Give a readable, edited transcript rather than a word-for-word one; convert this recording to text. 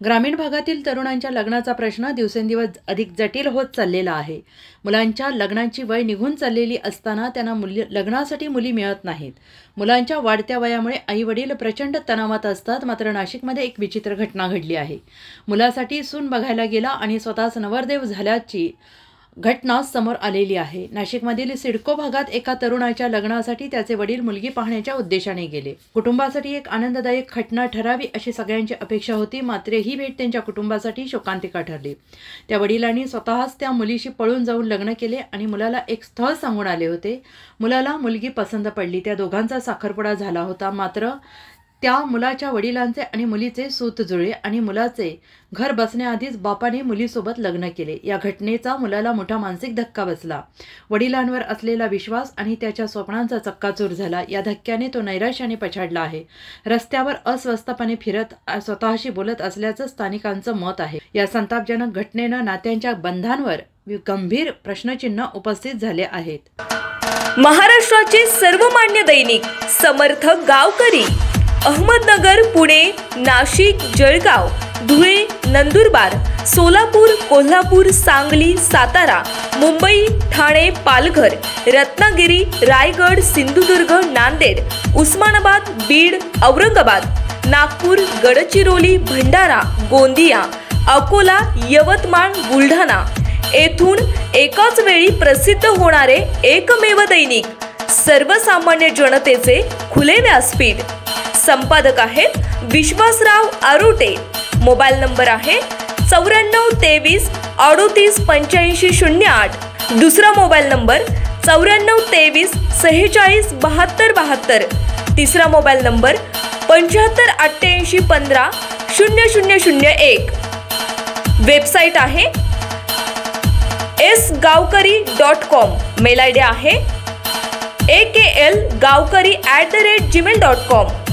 ग्रामीण भागातील तरुणांच्या लग्नाचा प्रश्न दिवसेंदिवस अधिक जटिल होत चाललेला आहे। मुलांच्या लग्नाची वय निघून चाललेली असताना त्यांना लग्नासाठी मुली मिळत नाहीत। मुलांच्या वाढत्या वयामुळे आई-वडील प्रचंड तणावात असतात। मात्र नाशिकमध्ये एक विचित्र घटना घडली आहे। मुलासाठी सून बघायला गेला आणि स्वतःच नवरदेव झाल्याची घटना समोर आलेली आहे। नाशिकमधील सिडको भागात एका तरुणाच्या लग्नासाठी त्याचे वडील मुलगी पाहण्याच्या उद्देशाने गेले। कुटुंबासाठी एक आनंददायक घटना ठरावी अशी सगळ्यांची अपेक्षा होती। मात्र ही भेट त्यांच्या कुटुंबासाठी शोकांतिका ठरली। त्या वडिलांनी स्वतःच त्या मुलीशी पळून जाऊन लग्न केले आणि मुलाला एक स्थळ सांगून आले होते। मुलाला मुलगी पसंत पडली। त्या दोघांचा साखरपुडा झाला होता। मात्र त्या मुलाच्या वडिलांचे आणि मुलीचे सूत जुळले आणि मुलाचे घर बसण्याआधीच बापाने मुलीसोबत लग्न केले। या घटनेचा मुलाला मोठा मानसिक धक्का बसला। वडिलांवर असलेला विश्वास आणि त्याच्या स्वप्नांचा चक्काचूर झाला। या धक्क्याने तो नैराश्याने पछाडला आहे। रस्त्यावर अस्वस्थपणे फिरत स्वतःशी बोलत असल्याचं स्थानिकांचं मत आहे। या संतापजनक घटनेनं नात्यांच्या बंधांवर गंभीर प्रश्नचिन्ह उपस्थित झाले आहेत। महाराष्ट्राचे सर्वमान्य दैनिक समर्थ गावकरी अहमदनगर, पुणे, नाशिक, जळगाव, धुळे, नंदुरबार, सोलापूर, कोल्हापूर, सांगली, सातारा, मुंबई, ठाणे, पालघर, रत्नागिरी, रायगड, सिंधुदुर्ग, नांदेड, उस्मानाबाद, बीड, औरंगाबाद, नागपूर, गडचिरोली, भंडारा, गोंदिया, अकोला, यवतमाळ, बुलढाणा येथून एकाच वेळी प्रसिद्ध होणारे एकमेव दैनिक, सर्वसामान्य जनतेचे खुले व्यासपीठ। संपादक आहेत विश्वासराव आरोटे। मोबाईल नंबर आहे 9423 38 85 08। दुसरा मोबाईल नंबर 9423 46 72 72। तिसरा मोबाईल नंबर 75 88 15 0001। वेबसाईट आहे sgavkari.com। मेल आयडी आहे aklgavkari@gmail.com।